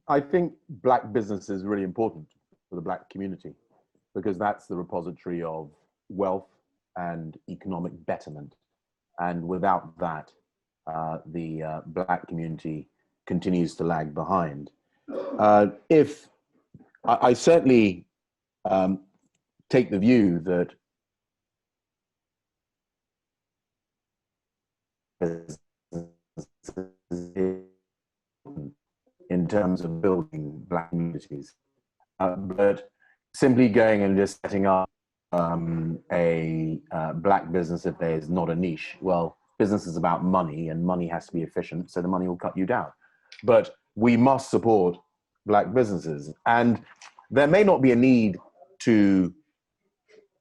I think black business is really important for the black community because that's the repository of wealth and economic betterment. And without that, the black community continues to lag behind. If I certainly take the view that in terms of building black communities, but simply going and just setting up a black business if there is not a niche, well, business is about money and money has to be efficient, so the money will cut you down. But we must support black businesses, and there may not be a need to,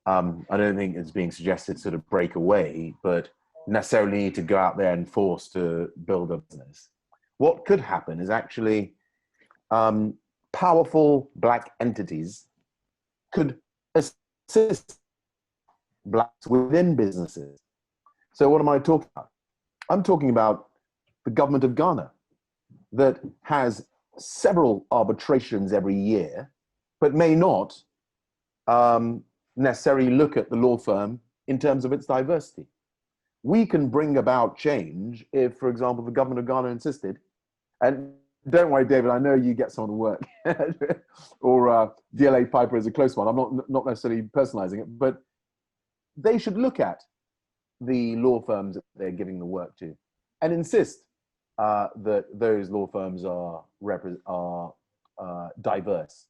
I don't think it's being suggested, sort of break away, but necessarily need to go out there and force to build a business. What could happen is actually powerful black entities could assist blacks within businesses. So what am I talking about? I'm talking about the government of Ghana that has several arbitrations every year, but may not necessarily look at the law firm in terms of its diversity. We can bring about change if, for example, the government of Ghana insisted, and don't worry, David, I know you get some of the work, or DLA Piper is a close one. I'm not necessarily personalizing it, but they should look at the law firms that they're giving the work to and insist that those law firms are diverse.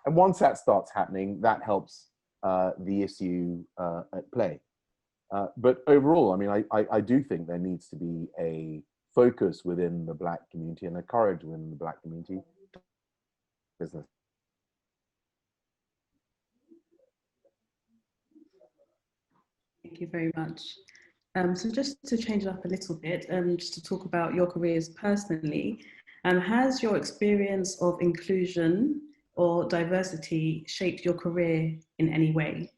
And once that starts happening, that helps the issue at play. But overall, I mean, I do think there needs to be a focus within the black community and a courage within the black community business. Thank you very much. So just to change it up a little bit, just to talk about your careers personally, has your experience of inclusion or diversity shaped your career in any way?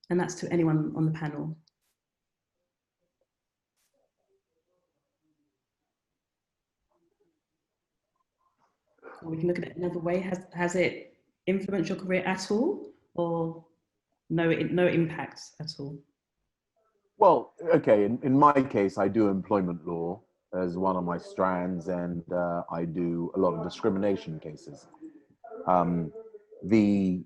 And that's to anyone on the panel. Or we can look at it another way. Has it influenced your career at all, or no impact at all? Well, okay, in my case, I do employment law as one of my strands, and I do a lot of discrimination cases.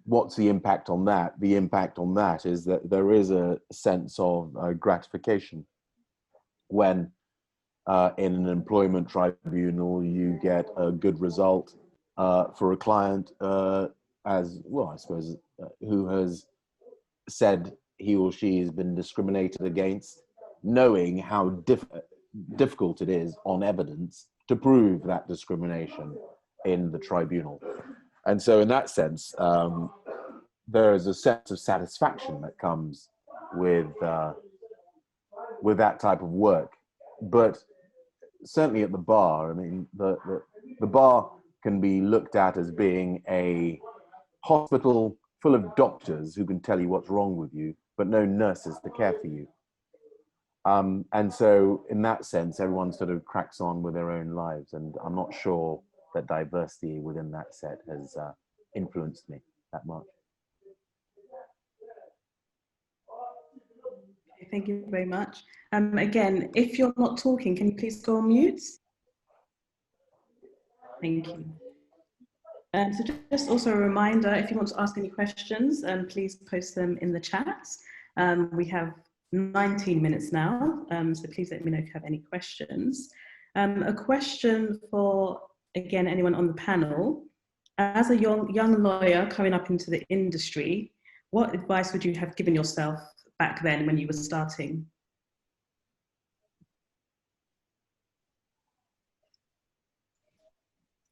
What's the impact on that? The impact on that is that there is a sense of gratification when in an employment tribunal you get a good result for a client as well, I suppose, who has said he or she has been discriminated against, knowing how difficult it is on evidence to prove that discrimination in the tribunal. And so in that sense, there is a sense of satisfaction that comes with that type of work. But certainly at the bar, I mean, the bar can be looked at as being a hospital full of doctors who can tell you what's wrong with you, but no nurses to care for you. And so in that sense, everyone sort of cracks on with their own lives. And I'm not sure that diversity within that set has influenced me that much. Thank you very much. Again, if you're not talking, can you please go on mute? Thank you. So just also a reminder, if you want to ask any questions, please post them in the chat. We have 19 minutes now, so please let me know if you have any questions. A question for, again, anyone on the panel. As a young lawyer coming up into the industry, what advice would you have given yourself back then when you were starting?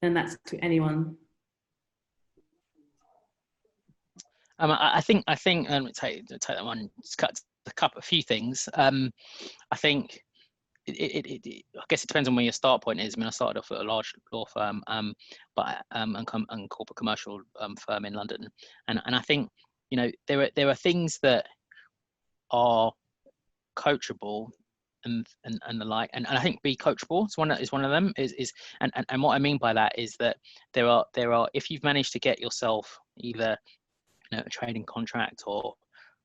And that's to anyone. I think take that one. Just cut a few things. I think I guess it depends on where your start point is. I mean, I started off at a large law firm, and corporate commercial firm in London, and I think, you know, there are things that are coachable, the like, and I think be coachable is one of them. And what I mean by that is that there are if you've managed to get yourself either a trading contract or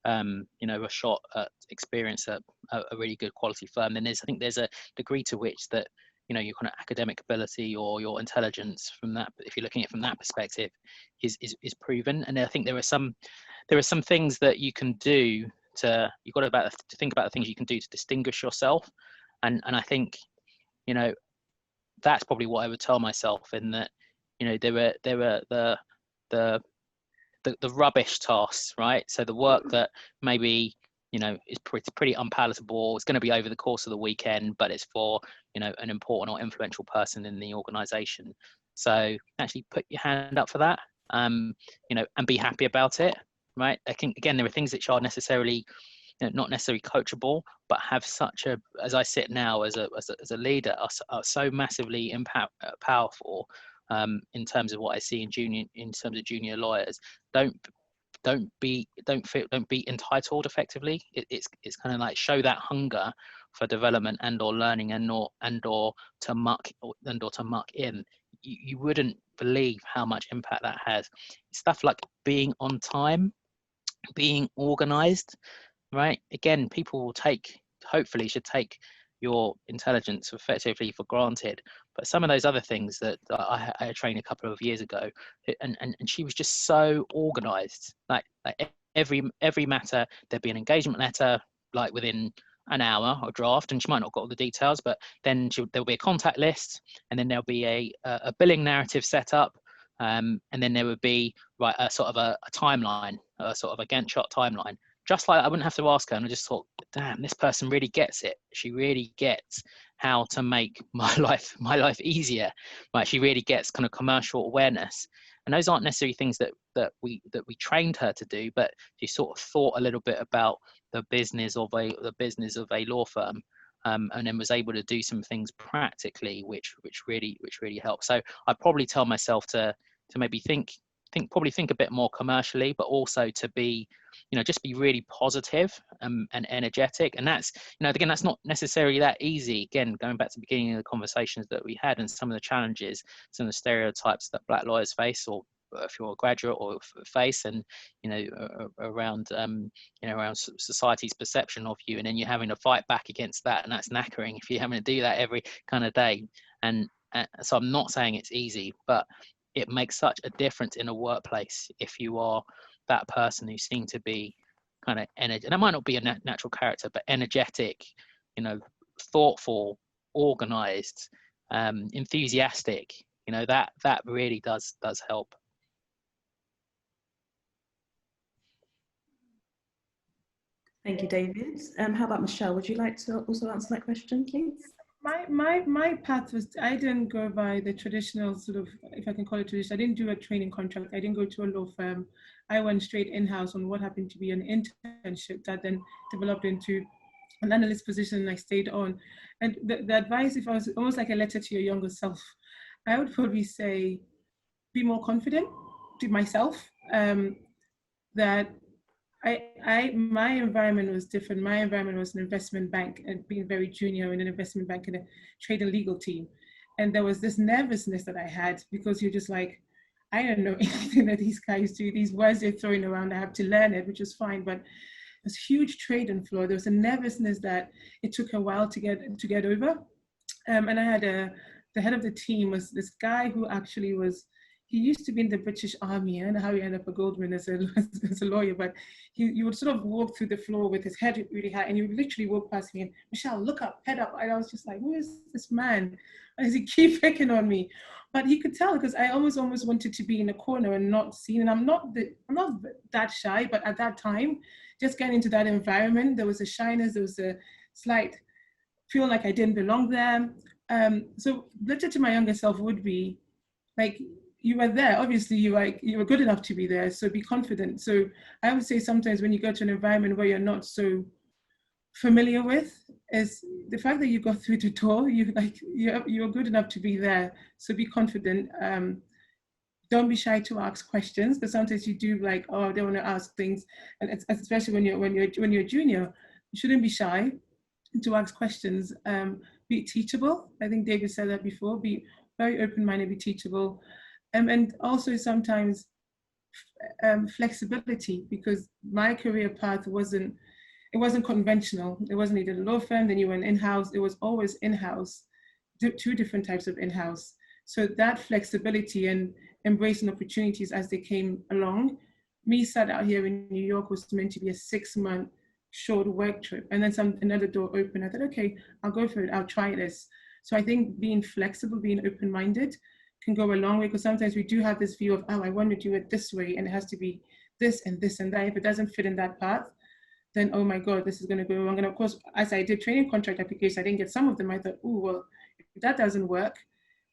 a shot at experience at a really good quality firm, then I think there's a degree to which that your kind of academic ability or your intelligence from that, if you're looking at it from that perspective, is proven. And I think there are some things that you can do you've got to think about the things you can do to distinguish yourself, and I think that's probably what I would tell myself, in that there were the rubbish tasks, right? So the work that maybe is pretty unpalatable, it's going to be over the course of the weekend, but it's for an important or influential person in the organization. So actually put your hand up for that, and be happy about it, right? I think again there are things which are necessarily not necessarily coachable, but have such a, as I sit now as a leader, are so massively powerful in terms of what I see in terms of junior lawyers. Don't be entitled effectively. It's kind of like show that hunger for development and or learning and or to muck in. You wouldn't believe how much impact that has. Stuff like being on time, being organized, right? Again, people will hopefully should take your intelligence effectively for granted, but some of those other things that I trained a couple of years ago, and she was just so organized. Like every matter, there'd be an engagement letter like within an hour or draft, and she might not got all the details, but then there'll be a contact list, and then there'll be a billing narrative set up, and then there would be a sort of a timeline, a sort of a Gantt chart timeline. Just like I wouldn't have to ask her, and I just thought, damn, this person really gets it. She really gets how to make my life easier. Right? She really gets kind of commercial awareness, and those aren't necessarily things that we trained her to do, but she sort of thought a little bit about the business of a law firm, and then was able to do some things practically, which really helped. So I'd probably tell myself to maybe think a bit more commercially, but also to be, just be really positive and energetic. And that's, again, that's not necessarily that easy. Again, going back to the beginning of the conversations that we had, and some of the challenges, some of the stereotypes that Black lawyers face, or if you're a graduate or face, and around society's perception of you, and then you're having to fight back against that, and that's knackering if you're having to do that every kind of day. And so I'm not saying it's easy, but it makes such a difference in a workplace if you are that person who seems to be kind of energetic. And that might not be a natural character, but energetic, thoughtful, organized, enthusiastic. That really does help. Thank you, David. How about Michelle? Would you like to also answer that question, please? My path was, I didn't go by the traditional sort of, if I can call it traditional, I didn't do a training contract. I didn't go to a law firm. I went straight in-house on what happened to be an internship that then developed into an analyst position, and I stayed on. And the advice, if I was almost like a letter to your younger self, I would probably say, be more confident to myself, that my environment was different. My environment was an investment bank, and being very junior in an investment bank in a trade and legal team. And there was this nervousness that I had, because you're just like, I don't know anything that these guys do. These words they're throwing around, I have to learn it, which was fine. But this huge trade and floor, there was a nervousness that it took a while to get over. And I had the head of the team was this guy who actually he used to be in the British Army. I don't know how he ended up at Goldman as a lawyer, but he would sort of walk through the floor with his head really high, and he would literally walk past me and, Michelle, look up, head up. And I was just like, who is this man? Why does he keep picking on me? But he could tell, because I almost wanted to be in a corner and not seen. And I'm not that shy, but at that time, just getting into that environment, there was a shyness, there was a slight feel like I didn't belong there. So letter to my younger self would be like, you were there, obviously you were good enough to be there, so be confident. So I would say sometimes when you go to an environment where you're not so familiar with, is the fact that you got through the door, you're good enough to be there, so be confident. Don't be shy to ask questions, because sometimes you do like, oh, they want to ask things, and especially when you're junior, you shouldn't be shy. to ask questions, be teachable. I think David said that before, be very open-minded, be teachable. And also sometimes flexibility, because my career path wasn't conventional. It wasn't either a law firm, then you went in-house. It was always in-house, two different types of in-house. So that flexibility and embracing opportunities as they came along. Me sat out here in New York was meant to be a 6-month short work trip, and then another door opened. I thought, okay, I'll go for it. I'll try this. So I think being flexible, being open-minded can go a long way, because sometimes we do have this view of, oh, I want to do it this way, and it has to be this and this and that. If it doesn't fit in that path, then, oh my God, this is going to go wrong. And of course, as I did training contract applications, I didn't get some of them. I thought, oh, well, if that doesn't work,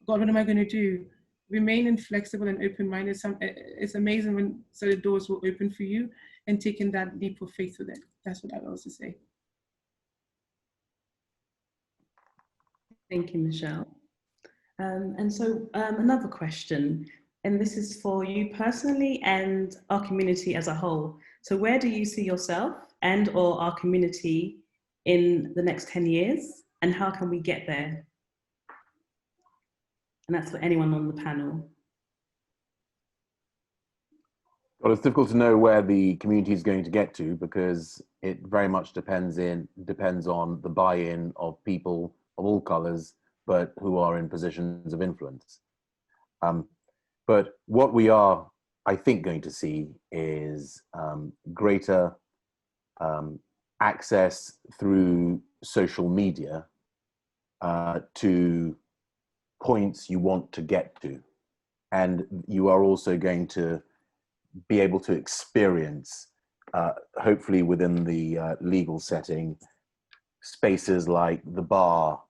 God, what am I going to do? Remaining flexible and open-minded. It's amazing when sort of doors will open for you, and taking that leap of faith with it. That's what I would also say. Thank you, Michelle. And so another question, and this is for you personally and our community as a whole. So where do you see yourself and or our community in the next 10 years, and how can we get there? And that's for anyone on the panel. Well, it's difficult to know where the community is going to get to, because it very much depends on the buy-in of people of all colours, but who are in positions of influence. But what we are, I think, going to see is greater access through social media to points you want to get to. And you are also going to be able to experience, hopefully within the legal setting, spaces like the bar,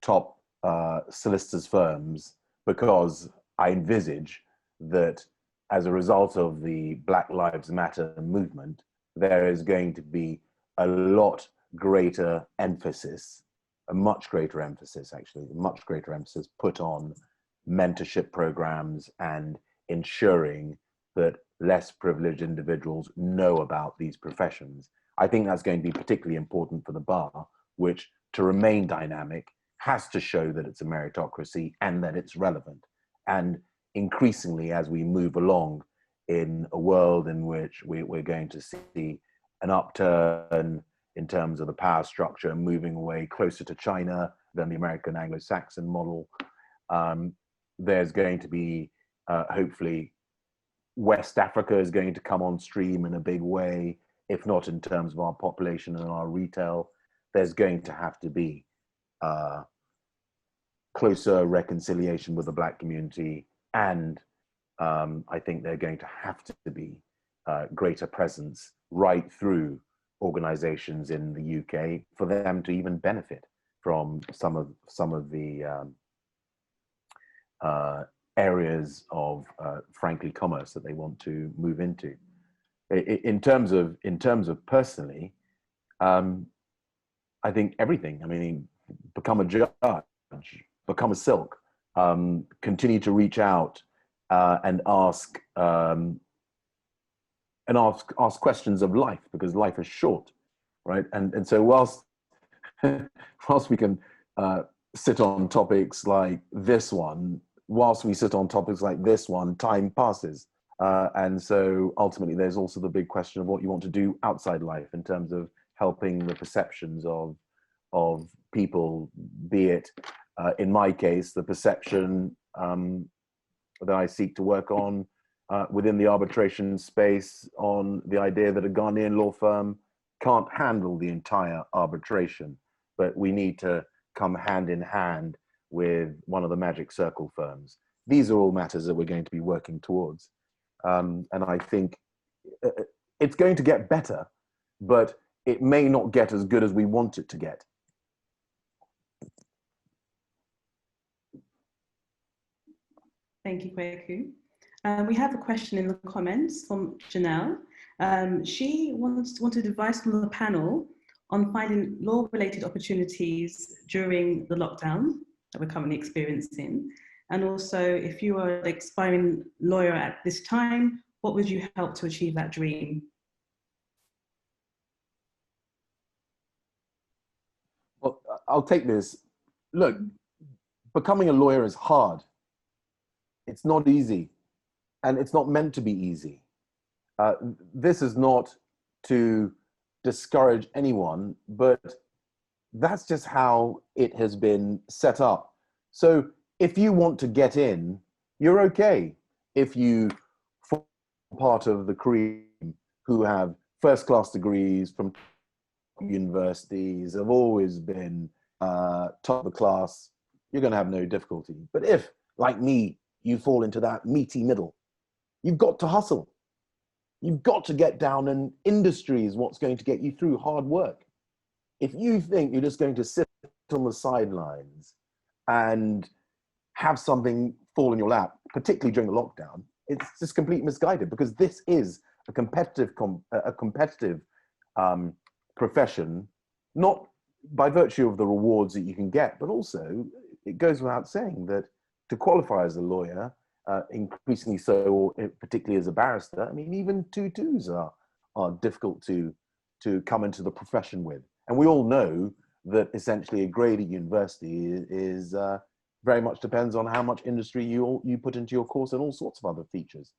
top solicitors' firms, because I envisage that as a result of the Black Lives Matter movement, there is going to be a lot greater emphasis, a much greater emphasis put on mentorship programs and ensuring that less privileged individuals know about these professions. I think that's going to be particularly important for the bar, which, to remain dynamic, has to show that it's a meritocracy and that it's relevant. And increasingly, as we move along in a world in which we're going to see an upturn in terms of the power structure, moving away closer to China than the American Anglo-Saxon model, there's going to be, hopefully, West Africa is going to come on stream in a big way, if not in terms of our population and our retail. There's going to have to be closer reconciliation with the Black community, and I think they're going to have to be greater presence right through organizations in the UK for them to even benefit from some of the areas of, frankly, commerce that they want to move into. In terms of personally, I think everything. I mean, become a judge, become a silk, continue to reach out and ask questions of life, because life is short, right? And so whilst we can sit on topics like this one, time passes. And so ultimately there's also the big question of what you want to do outside life in terms of helping the perceptions of people, be it, in my case, the perception that I seek to work on within the arbitration space, on the idea that a Ghanaian law firm can't handle the entire arbitration, but we need to come hand in hand with one of the Magic Circle firms. These are all matters that we're going to be working towards. And I think it's going to get better, but it may not get as good as we want it to get. Thank you, Kweku. We have a question in the comments from Janelle. She wanted advice from the panel on finding law-related opportunities during the lockdown that we're currently experiencing. And also, if you are an aspiring lawyer at this time, what would you help to achieve that dream? I'll take this. Look, becoming a lawyer is hard. It's not easy, and it's not meant to be easy. This is not to discourage anyone, but that's just how it has been set up. So if you want to get in, you're okay. If you form part of the cream who have first-class degrees from universities, have always been top of the class, you're going to have no difficulty. But if, like me, you fall into that meaty middle, you've got to hustle. You've got to get down, and industry is what's going to get you through hard work. If you think you're just going to sit on the sidelines and have something fall in your lap, particularly during the lockdown, it's just completely misguided, because this is a competitive profession, not by virtue of the rewards that you can get, but also it goes without saying that to qualify as a lawyer, increasingly so, particularly as a barrister, I mean, even 2-2s are difficult to come into the profession with. And we all know that essentially a grade at university is very much depends on how much industry you put into your course and all sorts of other features,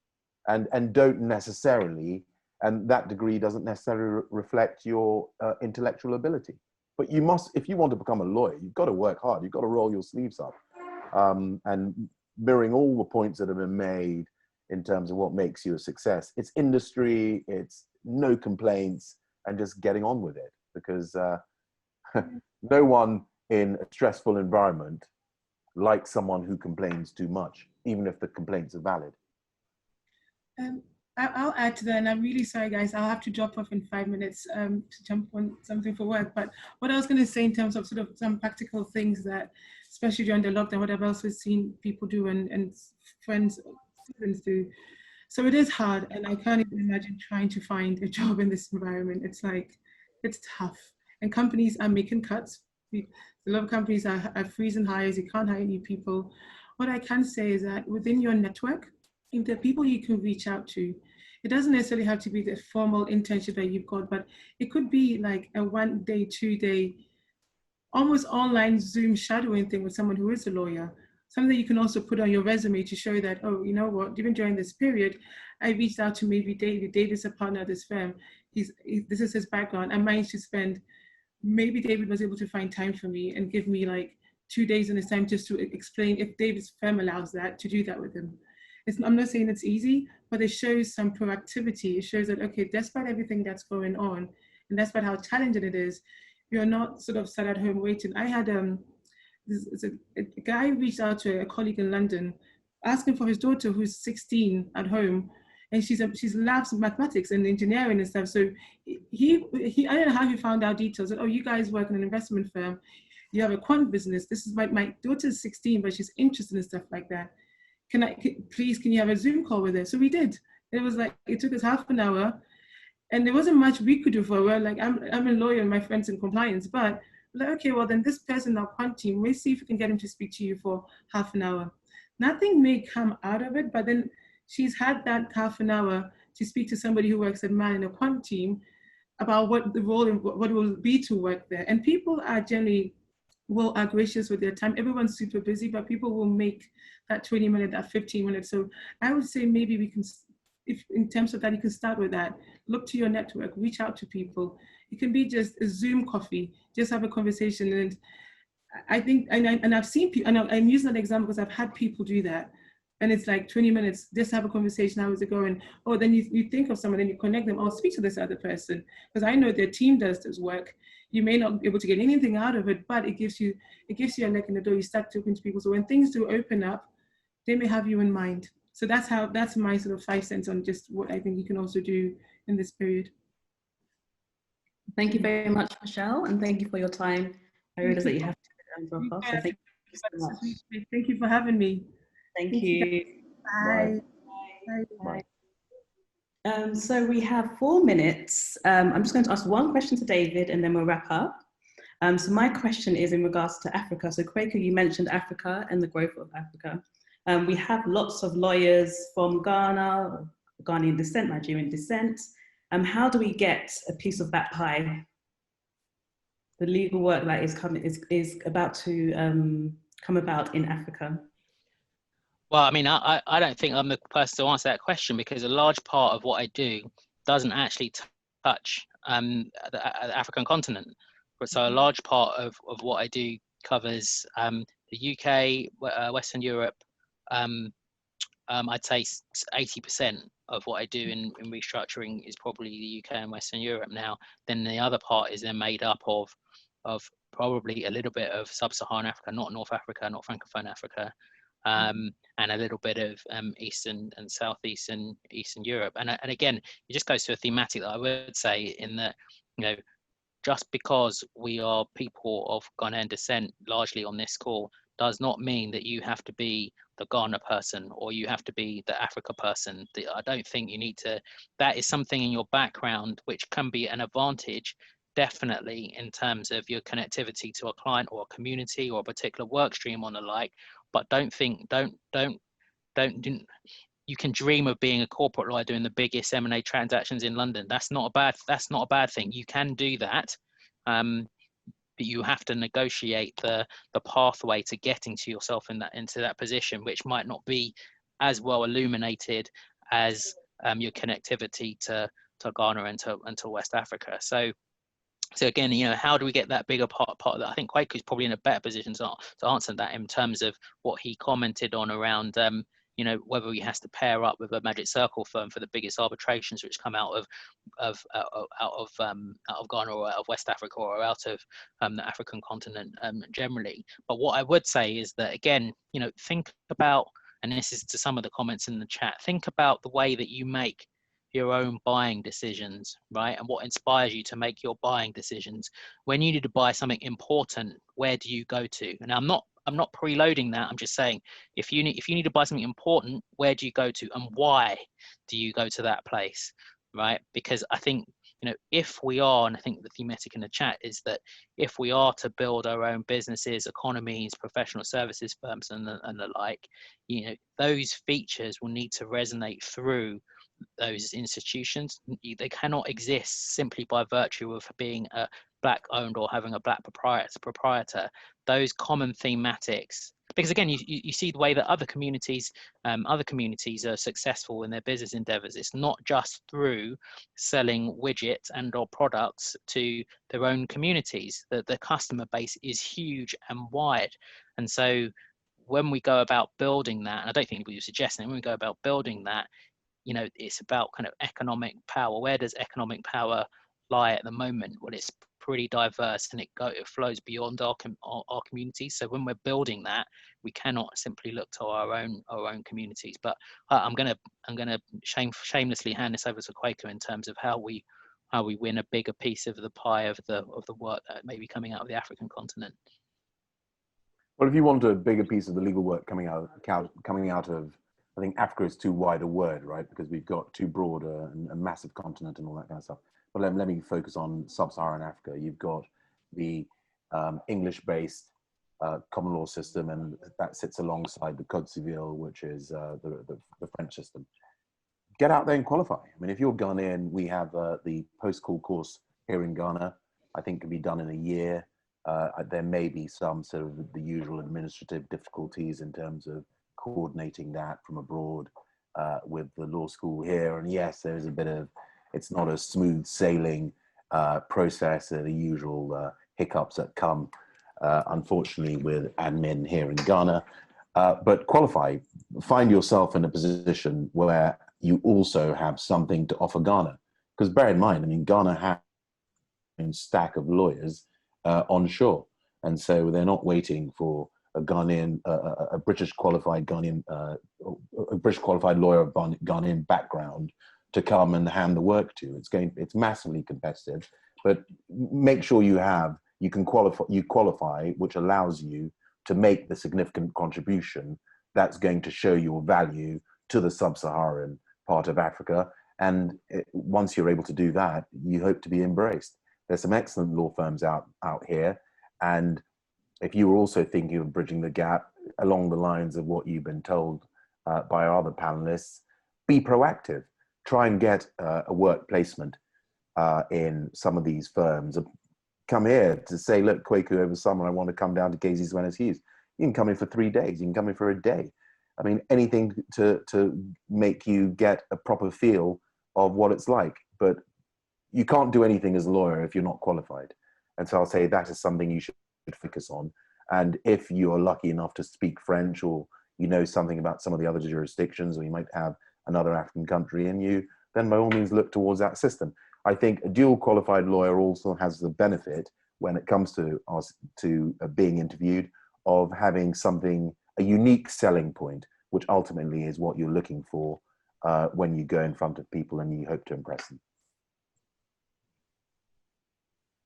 and don't necessarily, and that degree doesn't necessarily reflect your intellectual ability. But you must, if you want to become a lawyer, you've got to work hard. You've got to roll your sleeves up, and mirroring all the points that have been made in terms of what makes you a success. It's industry, it's no complaints, and just getting on with it, because no one in a stressful environment likes someone who complains too much, even if the complaints are valid. I'll add to that, and I'm really sorry, guys. I'll have to drop off in 5 minutes to jump on something for work. But what I was going to say in terms of sort of some practical things that, especially during the lockdown, what I've also seen people do and friends, students do. So it is hard, and I can't even imagine trying to find a job in this environment. It's like, it's tough. And companies are making cuts. A lot of companies are freezing hires. You can't hire new people. What I can say is that within your network, if there are people you can reach out to, it doesn't necessarily have to be the formal internship that you've got, but it could be like a 1 day, 2 day, almost online Zoom shadowing thing with someone who is a lawyer. Something that you can also put on your resume to show that, oh, you know what, even during this period, I reached out to maybe David. David's a partner at this firm. This is his background. I managed to spend, maybe David was able to find time for me and give me like 2 days in his time just to explain, if David's firm allows that, to do that with him. I'm not saying it's easy, but it shows some proactivity. It shows that, okay, despite everything that's going on, and despite how challenging it is, you're not sort of sat at home waiting. I had a guy reached out to a colleague in London, asking for his daughter who's 16 at home, and she's loves mathematics and engineering and stuff. So he I don't know how he found out details. That, oh, you guys work in an investment firm, you have a quant business. This is my daughter's 16, but she's interested in stuff like that. Can you have a Zoom call with her? So we did. It was like, it took us half an hour, and there wasn't much we could do for her. Like, I'm a lawyer and my friend's in compliance, but like, okay, well then this person in our quant team, we'll see if we can get him to speak to you for half an hour. Nothing may come out of it, but then she's had that half an hour to speak to somebody who works at Man in a quant team about what the role and what it will be to work there. And people are generally are gracious with their time. Everyone's super busy, but people will make that 20 minute, that 15 minutes. So I would say maybe we can, if in terms of that, you can start with that. Look to your network, reach out to people. It can be just a Zoom coffee, just have a conversation. And I think, and I've seen people, and I'm using that example because I've had people do that. And it's like 20 minutes, just have a conversation, how is it going? Oh, then you think of someone and you connect them, oh, speak to this other person. Because I know their team does this work. You may not be able to get anything out of it, but it gives you a leg in the door. You start talking to people. So when things do open up, they may have you in mind. So that's my sort of 5 cents on just what I think you can also do in this period. Thank you very much, Michelle, and thank you for your time. I realize that you have to drop off, so thank you so much. Thank you for having me. Thank you. Bye. Bye. Bye. So we have 4 minutes. I'm just going to ask one question to David and then we'll wrap up. So my question is in regards to Africa. So Kweku, you mentioned Africa and the growth of Africa. We have lots of lawyers from Ghana, Ghanaian descent, Nigerian descent. How do we get a piece of that pie? the legal work that is about to come about in Africa? Well, I mean, I don't think I'm the person to answer that question, because a large part of what I do doesn't actually touch the African continent. So a large part of what I do covers the UK, Western Europe. I'd say 80% of what I do in restructuring is probably the UK and Western Europe now. Then the other part is then made up of probably a little bit of sub-Saharan Africa, not North Africa, not Francophone Africa, and a little bit of Eastern and Southeastern Eastern Europe. And again, it just goes to a thematic that I would say, in that, you know, just because we are people of Ghanaian descent largely on this call does not mean that you have to be the Ghana person or you have to be the Africa person. I don't think you need to. That is something in your background which can be an advantage, definitely, in terms of your connectivity to a client or a community or a particular work stream on the like. But don't you can dream of being a corporate lawyer doing the biggest M&A transactions in London. That's not a bad thing. You can do that. But you have to negotiate the pathway to getting to yourself into that position, which might not be as well illuminated as your connectivity to Ghana and to West Africa. So again, you know, how do we get that bigger part of that? I think Kweku is probably in a better position to answer that, in terms of what he commented on around you know, whether he has to pair up with a Magic Circle firm for the biggest arbitrations which come out of Ghana or out of West Africa or out of the African continent generally. But what I would say is that, again, you know, think about, and this is to some of the comments in the chat, think about the way that you make your own buying decisions, right? And what inspires you to make your buying decisions. When you need to buy something important, where do you go to? And I'm not preloading that. I'm just saying, if you need to buy something important, where do you go to, and why do you go to that place, right? Because I think, you know, if we are, and I think the thematic in the chat is that if we are to build our own businesses, economies, professional services firms, and the like, you know, those features will need to resonate through those institutions. They cannot exist simply by virtue of being a black owned or having a black proprietor. Those common thematics, because again, you see the way that other communities are successful in their business endeavors. It's not just through selling widgets and or products to their own communities. The customer base is huge and wide. And so when we go about building that, and I don't think anybody was suggesting, when we go about building that, you know, it's about kind of economic power. Where does economic power lie at the moment? Well, it's pretty diverse, and it flows beyond our communities. So when we're building that, we cannot simply look to our own communities. But I'm gonna shamelessly hand this over to Kweku in terms of how we win a bigger piece of the pie of the work that may be coming out of the African continent. Well, if you want a bigger piece of the legal work coming out of, I think Africa is too wide a word, right? Because we've got too broad a massive continent and all that kind of stuff. But let me focus on sub-Saharan Africa. You've got the English-based common law system, and that sits alongside the Code Civil, which is the French system. Get out there and qualify. I mean, if you're Ghanaian, we have the post-call course here in Ghana. I think can be done in a year. There may be some sort of the usual administrative difficulties in terms of coordinating that from abroad with the law school here. And yes, there's a bit of, it's not a smooth sailing process, the usual hiccups that come, unfortunately, with admin here in Ghana. But qualify, find yourself in a position where you also have something to offer Ghana. Because bear in mind, I mean, Ghana has a stack of lawyers onshore. And so they're not waiting for a Ghanaian, a British qualified Ghanaian, a British qualified lawyer of Ghanaian background to come and hand the work to. It's massively competitive, but make sure you qualify, which allows you to make the significant contribution that's going to show your value to the sub-Saharan part of Africa. And once you're able to do that, you hope to be embraced. There's some excellent law firms out here. And if you were also thinking of bridging the gap along the lines of what you've been told by our other panelists, be proactive. Try and get a work placement in some of these firms. come here to say, look, Kweku, over summer, I want to come down to Gaisie, Zwennes, Hughes. You can come in for 3 days. You can come in for a day. I mean, anything to make you get a proper feel of what it's like. But you can't do anything as a lawyer if you're not qualified. And so I'll say that is something you should focus on. And if you are lucky enough to speak French, or you know something about some of the other jurisdictions, or you might have another African country in you, then by all means look towards that system. I think a dual qualified lawyer also has the benefit when it comes to being interviewed of having something, a unique selling point, which ultimately is what you're looking for when you go in front of people and you hope to impress them.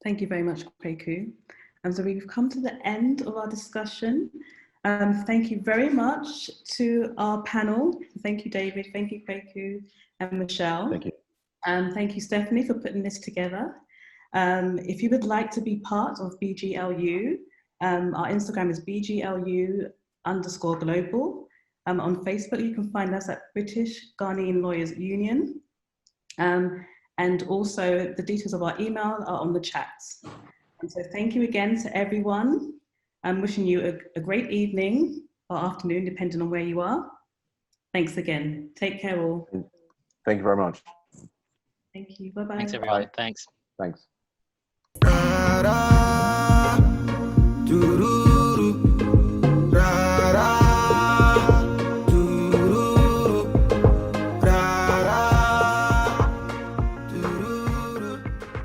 Thank you very much, Kweku. And so we've come to the end of our discussion. Thank you very much to our panel. Thank you, David. Thank you, Kweku and Michelle. Thank you. Thank you, Stephanie, for putting this together. If you would like to be part of BGLU, our Instagram is BGLU_global. On Facebook, you can find us at British Ghanaian Lawyers Union. And also the details of our email are on the chat. And so thank you again to everyone. I'm wishing you a great evening or afternoon, depending on where you are. Thanks again. Take care all. Thank you very much. Thank you. Bye-bye. Thanks, everyone. Bye. Thanks. Thanks.